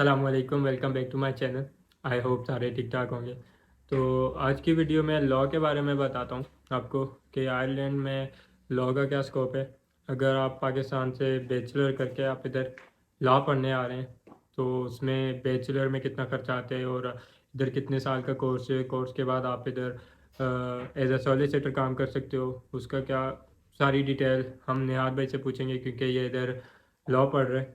अस्सलामुअलैकुम, welcome back to my channel. I hope सारे ठीक ठाक होंगे। तो आज की वीडियो में लॉ के बारे में बताता हूँ आपको कि आयरलैंड में लॉ का क्या स्कोप है। अगर आप पाकिस्तान से बैचलर करके आप इधर लॉ पढ़ने आ रहे हैं तो उसमें बैचलर में कितना खर्चा आता है और इधर कितने साल का कोर्स है। कोर्स के बाद आप इधर एज अ सॉलिसिटर काम कर सकते हो, उसका क्या सारी डिटेल हम निहाद भाई से पूछेंगे क्योंकि ये इधर लॉ पढ़ रहे हैं।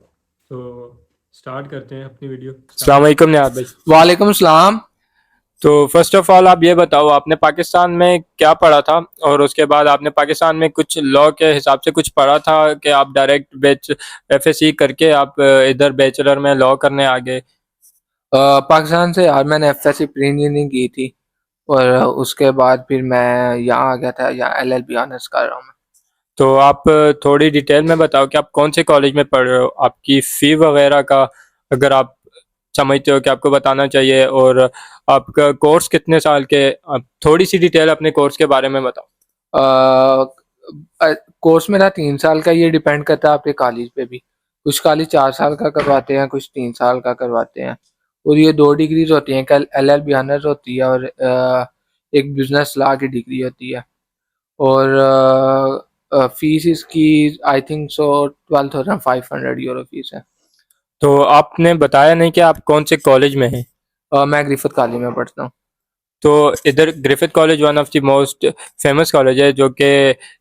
तो स्टार्ट करते हैं अपनी वीडियो। अस्सलाम वालेकुम निहाद भाई। वालेकुम सलाम। तो फर्स्ट ऑफ ऑल आप ये बताओ, आपने पाकिस्तान में क्या पढ़ा था और उसके बाद आपने पाकिस्तान में कुछ लॉ के हिसाब से कुछ पढ़ा था कि आप डायरेक्ट एफएससी करके आप इधर बैचलर में लॉ करने आ गए। पाकिस्तान से यार मैंने एफएससी प्री इंजीनियरिंग की थी और उसके बाद फिर मैं यहाँ आ गया था। यहाँ एलएलबी ऑनर्स कर रहा हूँ मैं। तो आप थोड़ी डिटेल में बताओ कि आप कौन से कॉलेज में पढ़ रहे हो, आपकी फ़ी वगैरह का अगर आप समझते हो कि आपको बताना चाहिए, और आपका कोर्स कितने साल के, आप थोड़ी सी डिटेल अपने कोर्स के बारे में बताओ। कोर्स मेरा 3 साल का, ये डिपेंड करता है आपके कॉलेज पे भी। कुछ कॉलेज 4 साल का करवाते हैं, कुछ 3 साल का करवाते हैं। और ये 2 डिग्रीज होती हैं, एलएलबी ऑनर्स होती है और एक बिजनेस लॉ की डिग्री होती है। और फीस इसकी I think so 12,500 euro fees है। तो आपने बताया नहीं कि आप कौन से कॉलेज में हैं। मैं ग्रिफिथ कॉलेज में पढ़ता हूँ। तो इधर Griffith college one of the most famous college है, जो कि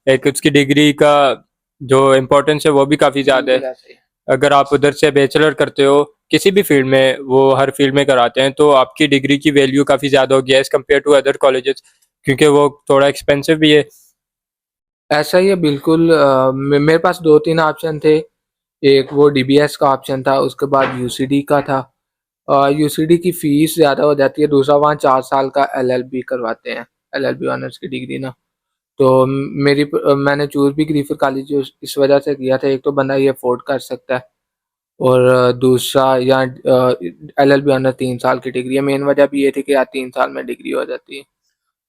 एक उसकी डिग्री का जो इम्पोर्टेंस है वो भी काफ़ी ज़्यादा है। बिल्कुल ऐसे ही। अगर आप उधर से बैचलर करते हो किसी भी फील्ड में, वो हर फील्ड में कराते हैं, तो आपकी डिग्री की वैल्यू काफ़ी ज़्यादा होगी as compare to other colleges, क्योंकि वो थोड़ा एक्सपेंसिव भी है। ऐसा ही है बिल्कुल। मेरे पास 2-3 ऑप्शन थे। एक वो डीबीएस का ऑप्शन था, उसके बाद यूसीडी का था। यूसीडी की फीस ज़्यादा हो जाती है। दूसरा, वहाँ 4 साल का एलएलबी करवाते हैं, एलएलबी ऑनर्स की डिग्री ना। तो मैंने चूज भी ग्रीफिथ कॉलेज इस वजह से किया था। एक तो बंदा ये अफोर्ड कर सकता है, और दूसरा यहाँ एलएलबी ऑनर्स 3 साल की डिग्री है। मेन वजह भी ये थी कि यार 3 साल में डिग्री हो जाती है।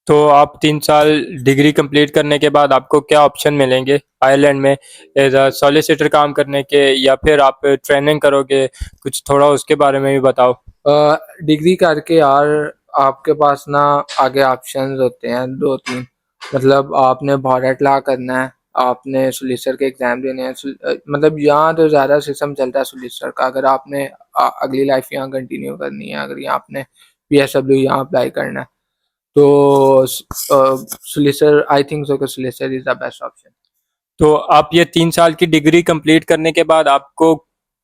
तो आप 3 साल डिग्री कंप्लीट करने के बाद आपको क्या ऑप्शन मिलेंगे आयरलैंड में एज अ सॉलिसिटर काम करने के, या फिर आप ट्रेनिंग करोगे? कुछ थोड़ा उसके बारे में भी बताओ। डिग्री करके यार आपके पास ना आगे ऑप्शंस होते हैं 2-3। मतलब आपने भारत लॉ करना है, आपने सोलिसिटर के एग्जाम देने हैं। मतलब यहाँ तो ज़्यादा सिस्टम चलता है सोलिसिटर का। अगर आपने अगली लाइफ यहाँ कंटिन्यू करनी है, अगर यहाँ आपने पीएसडब्ल्यू यहाँ अप्लाई करना है, तो सोलिसिटर आई थिंक सो कि solicitor is the best option. तो आप ये 3 साल की डिग्री कंप्लीट करने के बाद आपको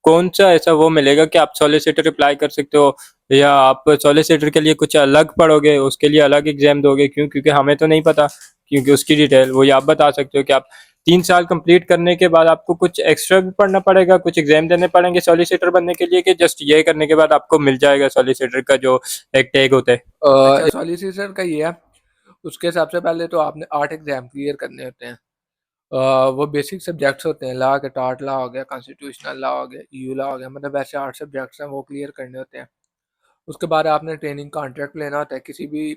कौन सा ऐसा वो मिलेगा कि आप सॉलिसिटर अप्लाई कर सकते हो, या आप सॉलिसिटर के लिए कुछ अलग पढ़ोगे, उसके लिए अलग एग्जाम दोगे? क्योंकि हमें तो नहीं पता, क्योंकि उसकी डिटेल वो आप बता सकते हो कि आप 3 साल कंप्लीट करने के बाद आपको कुछ एक्स्ट्रा भी पढ़ना पड़ेगा, कुछ एग्जाम देने पड़ेंगे सॉलिसिटर बनने के लिए, कि जस्ट ये करने के बाद आपको मिल जाएगा सॉलिसिटर का जो एक टैग होता है? अच्छा, सॉलिसिटर का ये है, उसके सबसे पहले तो आपने 8 एग्जाम क्लियर करने होते हैं। वो बेसिक सब्जेक्ट्स होते हैं। लॉ के टार्ट लॉ हो गया, कॉन्स्टिट्यूशनल लॉ हो गया, ईयू लॉ हो गया। मतलब ऐसे 8 सब्जेक्ट्स हैं, वो क्लियर करने होते हैं। उसके बाद आपने ट्रेनिंग कॉन्ट्रैक्ट लेना होता है किसी भी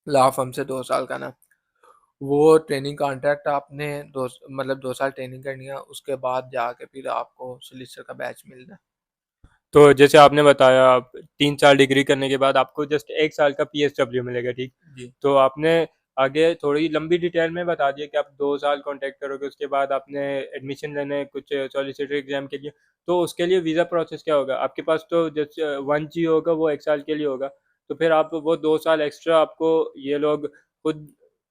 लॉ फर्म से, 2 साल का ना। वो ट्रेनिंग कॉन्ट्रैक्ट आपने मतलब 2 साल ट्रेनिंग करनी है। उसके बाद जाके फिर आपको सोलिसिटर का बैच मिलता है। तो जैसे आपने बताया, आप 3 साल डिग्री करने के बाद आपको जस्ट 1 साल का पीएसडब्ल्यू मिलेगा, ठीक? जी। तो आपने आगे थोड़ी लंबी डिटेल में बता दिया कि आप 2 साल कॉन्टैक्ट करोगे, उसके बाद आपने एडमिशन लेने कुछ सॉलिसिटर एग्जाम के लिए। तो उसके लिए वीज़ा प्रोसेस क्या होगा आपके पास? तो जैसे 1G होगा वो 1 साल के लिए होगा, तो फिर आप वो 2 साल एक्स्ट्रा आपको ये लोग खुद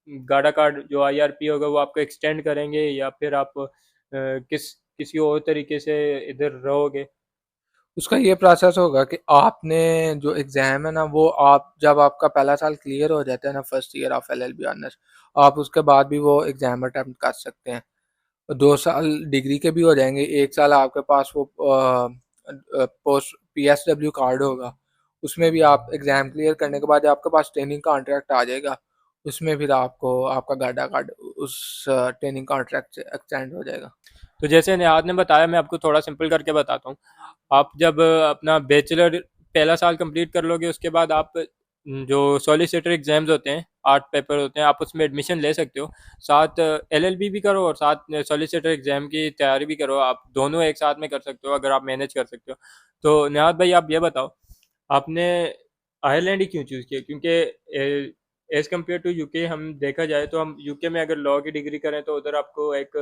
गाड़ा कार्ड जो IRP होगा वो आपको एक्सटेंड करेंगे, या फिर आप किसी और तरीके से इधर रहोगे? उसका ये प्रोसेस होगा कि आपने जो एग्ज़ाम है ना, वो आप जब आपका पहला साल क्लियर हो जाता है ना, first year of LLB honours, आप उसके बाद भी वो एग्ज़ाम अटेम्प्ट कर सकते हैं। 2 साल डिग्री के भी हो जाएंगे। 1 साल आपके पास वो पोस्ट पीएसडब्ल्यू कार्ड होगा। उसमें भी आप एग्ज़ाम क्लियर करने के बाद आपके पास ट्रेनिंग कॉन्ट्रैक्ट आ जाएगा। उसमें फिर आपको आपका गाडा कार्ड उस ट्रेनिंग कॉन्ट्रैक्ट से एक्सटेंड हो जाएगा। तो जैसे निहाद ने बताया, मैं आपको थोड़ा सिंपल करके बताता हूँ। आप जब अपना बैचलर पहला साल कंप्लीट कर लोगे, उसके बाद आप जो सॉलिसिटर एग्जाम्स होते हैं, 8 पेपर होते हैं, आप उसमें एडमिशन ले सकते हो। साथ एलएलबी भी करो और साथ सॉलिसिटर एग्जाम की तैयारी भी करो। आप दोनों एक साथ में कर सकते हो अगर आप मैनेज कर सकते हो। तो निहाद भाई, आप ये बताओ, आपने आयरलैंड ही क्यों चूज़ किया? क्योंकि एज कम्पेयर टू यूके हम देखा जाए तो हम यूके में अगर लॉ की डिग्री करें तो उधर आपको एक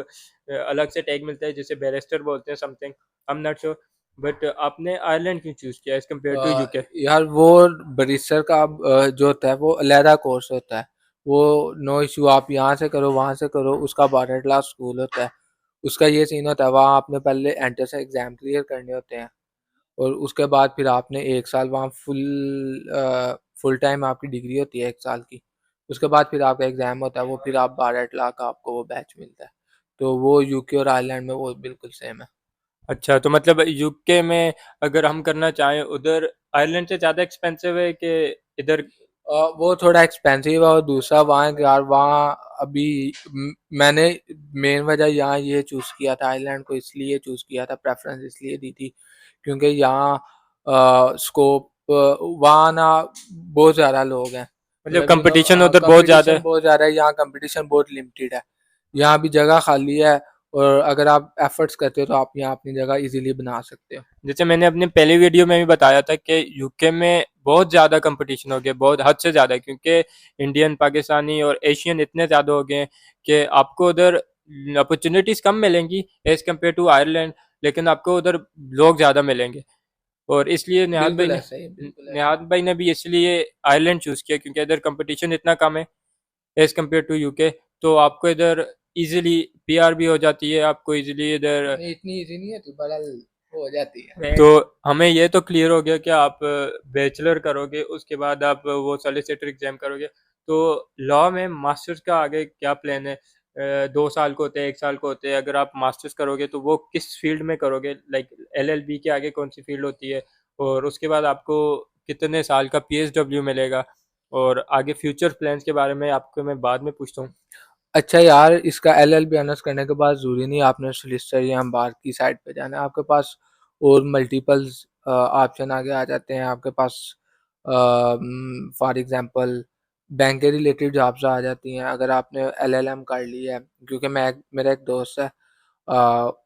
अलग से टैग मिलता है जिसे बैरिस्टर बोलते हैं, something, I am not sure. But आपने आयरलैंड क्यों चूज़ किया एज कम्पेयर टू यूके? यार वो बरिस्टर का जो होता है वो अलहदा कोर्स होता है। वो नो इशू, आप यहाँ से करो वहाँ से करो, उसका 12 क्लास स्कूल होता है। उसका ये सीन होता है, वहाँ आपने पहले एंट्रेंस एग्जाम क्लियर करने होते हैं और उसके बाद फिर आपने 1 साल वहाँ फुल टाइम आपकी डिग्री होती है 1 साल की। उसके बाद फिर आपका एग्जाम होता है, वो फिर आप 12 लाख का आपको वो बैच मिलता है। तो वो यूके और आयरलैंड में वो बिल्कुल सेम है। अच्छा, तो मतलब यूके में अगर हम करना चाहें उधर, आयरलैंड से ज़्यादा एक्सपेंसिव है कि इधर? वो थोड़ा एक्सपेंसिव है और दूसरा वहाँ यार वहाँ अभी मैंने मेन वजह यहाँ ये चूज़ किया था, आइलैंड को इसलिए चूज़ किया था, प्रेफरेंस इसलिए दी थी क्योंकि यहाँ स्कोप वहाँ ना बहुत ज़्यादा लोग हैं। मतलब मतलब कंपटीशन उधर बहुत ज़्यादा कंपटीशन है। बहुत ज़्यादा है, यहाँ कंपटीशन बहुत लिमिटेड है। यहाँ भी जगह खाली है और अगर आप एफर्ट्स करते हो तो आप यहाँ अपनी जगह इजीली बना सकते हो। जैसे मैंने अपने पहले वीडियो में भी बताया था कि यूके में बहुत ज़्यादा कंपटीशन हो गया, बहुत हद से ज़्यादा, क्योंकि इंडियन, पाकिस्तानी और एशियन इतने ज़्यादा हो गए हैं कि आपको उधर अपॉर्चुनिटीज़ कम मिलेंगी एज कम्पेयर टू आयरलैंड, लेकिन आपको उधर लोग ज़्यादा मिलेंगे। और इसलिए बिल्कुल ऐसा ही है, बिल्कुल ऐसा ही निहाद भाई ने भी इसलिए आयरलैंड चूज़ किया क्योंकि इधर कंपटीशन इतना कम है एज कम्पेयर टू यूके। तो आपको इधर इजीली पीआर भी हो जाती है, आपको इजीली इधर। है। इतनी इजी नहीं होती, बड़ा हो जाती है। तो हमें ये तो क्लियर हो गया कि आप बैचलर करोगे, उसके बाद आप वो सॉलिसिटर एग्जाम करोगे। तो लॉ में मास्टर्स का आगे क्या प्लान है? 2 साल को होते हैं, 1 साल को होते हैं। अगर आप मास्टर्स करोगे तो वो किस फील्ड में करोगे? लाइक एलएलबी के आगे कौन सी फील्ड होती है? और उसके बाद आपको कितने साल का पीएसडब्ल्यू मिलेगा? और आगे फ्यूचर प्लान्स के बारे में आपको मैं बाद में पूछता हूँ। अच्छा यार, इसका एलएलबी ऑनर्स करने के बाद ज़रूरी नहीं आपने सोलिसिटर या बार की साइड पे जाना है। आपके पास और मल्टीपल्स ऑप्शन आगे आ जाते हैं। आपके पास फॉर एग्जांपल बैंक के रिलेटेड जॉब्स आ जाती हैं अगर आपने एलएलएम कर ली है। क्योंकि मेरा एक दोस्त है,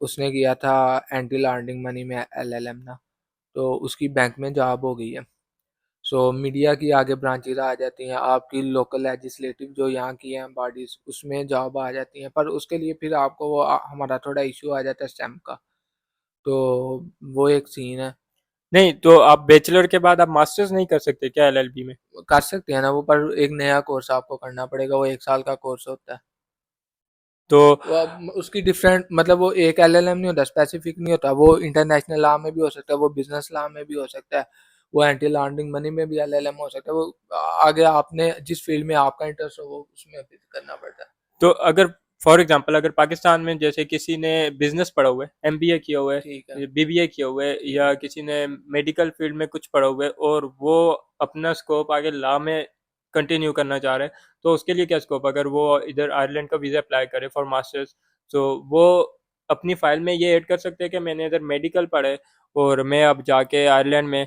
उसने किया था एंटी लॉन्ड्रिंग मनी में एलएलएम ना, तो उसकी बैंक में जॉब हो गई है। सो मीडिया की आगे ब्रांचेज आ जाती हैं, आपकी लोकल लेजिस्लेटिव जो यहाँ की हैं बॉडीज उसमें जॉब आ जाती हैं, पर उसके लिए फिर आपको वो हमारा थोड़ा इशू आ जाता है स्टैम्प का। तो वो एक सीन है। नहीं, तो आप बैचलर के बाद आप मास्टर्स नहीं कर सकते क्या एलएलबी में? कर सकते हैं ना वो, पर एक नया कोर्स आपको करना पड़ेगा, वो 1 साल का कोर्स होता है। तो वो अब उसकी डिफरेंट मतलब वो एक एलएलएम नहीं होता, स्पेसिफिक नहीं होता, वो इंटरनेशनल लॉ में भी हो सकता है, वो बिजनेस लॉ में भी हो सकता है, वो एंटी लॉन्ड्रिंग मनी में भी एलएलएम हो सकता है। वो आगे आपने जिस फील्ड में आपका इंटरेस्ट हो वो उसमें फिर करना पड़ता है। तो अगर फॉर एग्जांपल अगर पाकिस्तान में जैसे किसी ने बिजनेस पढ़ा हुआ है, एमबीए किया हुआ ठीक है। है, बीबीए किया हुआ है, ठीक या है। किसी ने मेडिकल फील्ड में कुछ पढ़ा हुआ है और वो अपना स्कोप आगे लॉ में कंटिन्यू करना चाह रहे हैं, तो उसके लिए क्या स्कोप? अगर वो इधर आयरलैंड का वीज़ा अप्लाई करे फॉर मास्टर्स, तो वो अपनी फाइल में ये ऐड कर सकते हैं कि मैंने इधर मेडिकल पढ़ा है और मैं अब जाके आयरलैंड में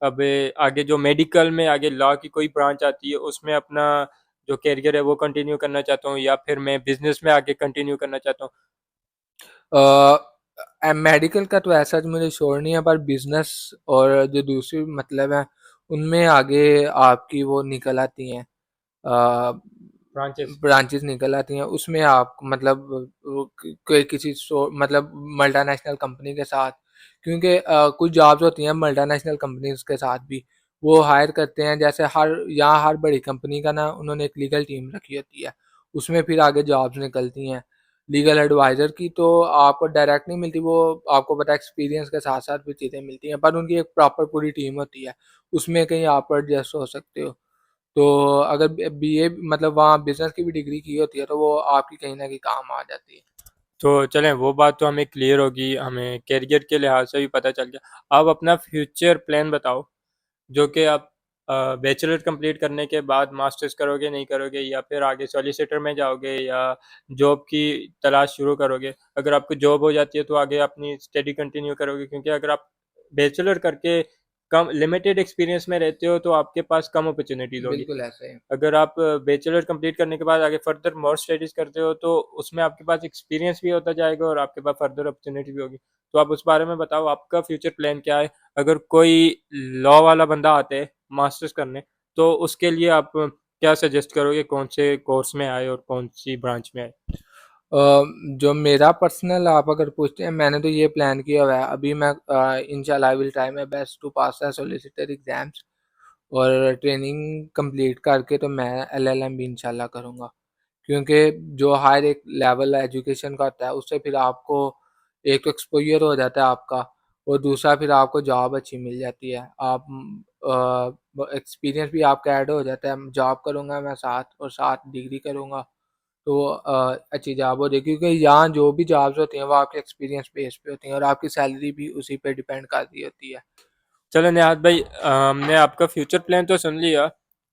अब आगे जो मेडिकल में आगे लॉ की कोई ब्रांच आती है उसमें अपना जो कैरियर है वो कंटिन्यू करना चाहता हूँ, या फिर मैं बिजनेस में आगे कंटिन्यू करना चाहता हूँ? मेडिकल का तो ऐसा मुझे श्योर नहीं है, पर बिजनेस और जो दूसरी मतलब है उनमें आगे आपकी वो निकल आती हैं, ब्रांचेस। ब्रांचेस निकल आती हैं, उसमें आप मतलब कोई किसी मतलब मल्टीनेशनल कंपनी के साथ, क्योंकि कुछ जॉब्स होती हैं मल्टीनेशनल कंपनीज के साथ भी वो हायर करते हैं। जैसे हर बड़ी कंपनी का ना उन्होंने एक लीगल टीम रखी होती है, उसमें फिर आगे जॉब्स निकलती हैं लीगल एडवाइज़र की। तो आपको डायरेक्ट नहीं मिलती, वो आपको पता है एक्सपीरियंस के साथ साथ भी चीज़ें मिलती हैं, पर उनकी एक प्रॉपर पूरी टीम होती है, उसमें कहीं आप एडजस्ट हो सकते हो। तो अगर बीए मतलब वहाँ बिजनेस की भी डिग्री की होती है तो वो आपकी कहीं ना कहीं काम आ जाती है। तो चलें, वो बात तो हमें क्लियर होगी, हमें कैरियर के लिहाज से भी पता चल गया। अब अपना फ्यूचर प्लान बताओ, जो कि आप बैचलर कंप्लीट करने के बाद मास्टर्स करोगे नहीं करोगे, या फिर आगे सॉलिसिटर में जाओगे, या जॉब की तलाश शुरू करोगे? अगर आपको जॉब हो जाती है तो आगे अपनी स्टडी कंटिन्यू करोगे, क्योंकि अगर आप बैचलर करके कम लिमिटेड एक्सपीरियंस में रहते हो तो आपके पास कम अपॉर्चुनिटीज होगी। बिल्कुल ऐसे ही। अगर आप बैचलर कंप्लीट करने के बाद आगे फर्दर मोर स्टडीज करते हो तो उसमें आपके पास एक्सपीरियंस भी होता जाएगा और आपके पास फर्दर अपॉर्चुनिटी भी होगी। तो आप उस बारे में बताओ, आपका फ्यूचर प्लान क्या है? अगर कोई लॉ वाला बंदा आते है मास्टर्स करने, तो उसके लिए आप क्या सजेस्ट करोगे, कौन से कोर्स में आए और कौन सी ब्रांच में आए? जो मेरा पर्सनल आप अगर पूछते हैं, मैंने तो ये प्लान किया हुआ है अभी। मैं इंशाल्लाह I will try my best to pass the solicitor exams और ट्रेनिंग कंप्लीट करके तो मैं एलएलएम भी इंशाल्लाह करूँगा। क्योंकि जो हायर एक लेवल एजुकेशन का होता है उससे फिर आपको एक तो एक्सपोजर हो जाता है आपका, और दूसरा फिर आपको जॉब अच्छी मिल जाती है। आप एक्सपीरियंस भी आपका ऐड हो जाता है। जॉब करूँगा मैं साथ, और साथ डिग्री करूँगा तो अच्छी जॉब हो जाएगी। क्योंकि यहाँ जो भी जॉब्स होती हैं वो आपके एक्सपीरियंस बेस पे होती हैं और आपकी सैलरी भी उसी पे डिपेंड करती होती है। चलो निहाद भाई, हमने आपका फ्यूचर प्लान तो सुन लिया,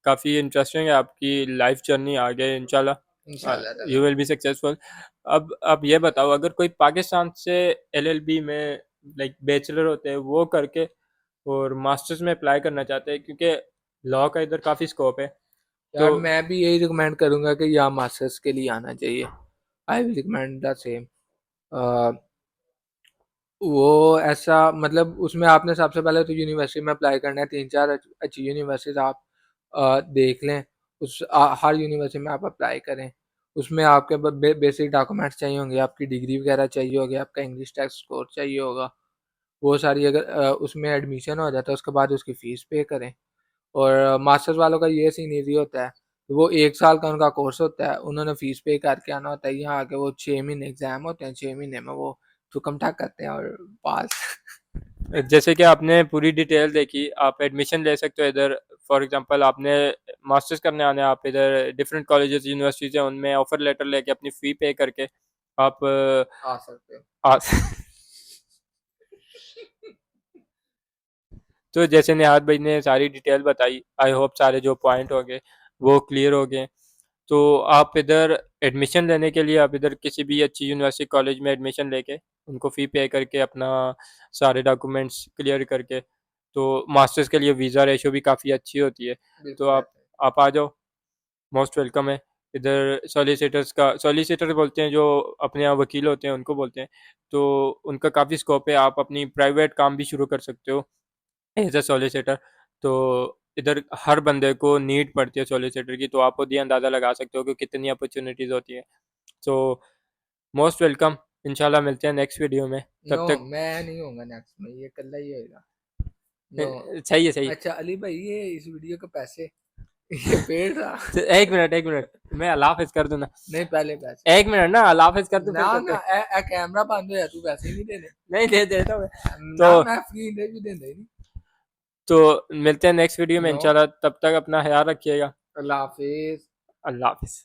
काफ़ी इंटरेस्टिंग है आपकी लाइफ जर्नी, आगे इंशाल्लाह इंशाल्लाह यू ताला। Will be successful. अब आप ये बताओ, अगर कोई पाकिस्तान से एलएलबी में लाइक बैचलर होते हैं वो करके और मास्टर्स में अप्लाई करना चाहते हैं, क्योंकि लॉ का इधर काफ़ी स्कोप है, तो यार मैं भी यही रिकमेंड करूंगा कि यहाँ मास्टर्स के लिए आना चाहिए। I will recommend the same. वो ऐसा मतलब उसमें आपने सबसे पहले तो यूनिवर्सिटी में अप्लाई करना है। 3-4 अच्छी यूनिवर्सिटीज आप देख लें। हर यूनिवर्सिटी में आप अप्लाई करें। उसमें आपके बेसिक डॉक्यूमेंट्स चाहिए होंगे, आपकी डिग्री वगैरह चाहिए होगी, आपका इंग्लिश टेस्ट स्कोर चाहिए होगा। वो सारी अगर उसमें एडमिशन हो जाता है उसके बाद उसकी फ़ीस पे करें। और मास्टर्स वालों का ये सीन होता है, वो 1 साल का उनका कोर्स होता है, उन्होंने फ़ीस पे करके आना होता है। यहाँ आके वो 6 महीने एग्ज़ाम होते हैं, 6 महीने में वो ठुकम ठाक करते हैं और पास। जैसे कि आपने पूरी डिटेल देखी, आप एडमिशन ले सकते हो इधर। फॉर एग्जांपल आपने मास्टर्स करने आने, आप इधर डिफरेंट कॉलेजेस यूनिवर्सिटीज़ हैं उनमें ऑफर लेटर लेके अपनी फ़ी पे करके आप आ सकते हो। आ तो जैसे निहाद भाई ने सारी डिटेल बताई, आई होप सारे जो पॉइंट हो गए वो क्लियर हो गए। तो आप इधर एडमिशन लेने के लिए आप इधर किसी भी अच्छी यूनिवर्सिटी कॉलेज में एडमिशन लेके उनको फ़ी पे करके अपना सारे डॉक्यूमेंट्स क्लियर करके, तो मास्टर्स के लिए वीज़ा रेशो भी काफ़ी अच्छी होती है। तो बिल्कुल ऐसे। आप आ जाओ, मोस्ट वेलकम है। इधर सॉलिसिटर्स का, सॉलिसिटर बोलते हैं जो अपने यहाँ वकील होते हैं उनको बोलते हैं, तो उनका काफ़ी स्कोप है। आप अपनी प्राइवेट काम भी शुरू कर सकते हो एज अ सॉलिसिटर। तो इधर हर बंदे को नीड पड़ती है सॉलिसिटर की, तो आप खुद ही अंदाज़ा लगा सकते हो कि कितनी अपॉर्चुनिटीज़ होती है। So most welcome. इंशाल्लाह मिलते हैं नेक्स्ट वीडियो में, नो, तब तक मैं नहीं होऊँगा नेक्स्ट में, ये कल्ला ही होएगा। नो। सही है, सही है। अच्छा अली भाई, ये इस वीडियो के पैसे ये पेड़ रहा। तो एक मिनट मैं अल्लाह हाफिज कर दूँ ना? नहीं, पहले पैसे। एक मिनट ना, अल्लाह हाफिज कर दूँ ना फिर करते ना, हैं। ए कैमरा बंद होया, तू पैसे ही नहीं देने। नहीं, दे देता हूँ मैं। तो ना, मैं फ्री इंटरव्यू देंदा ही नहीं। तो मिलते हैं नेक्स्ट वीडियो में नो। इंशाल्लाह, तब तक अपना ख्याल रखिएगा। अल्लाह हाफिज। अल्लाह हाफिज।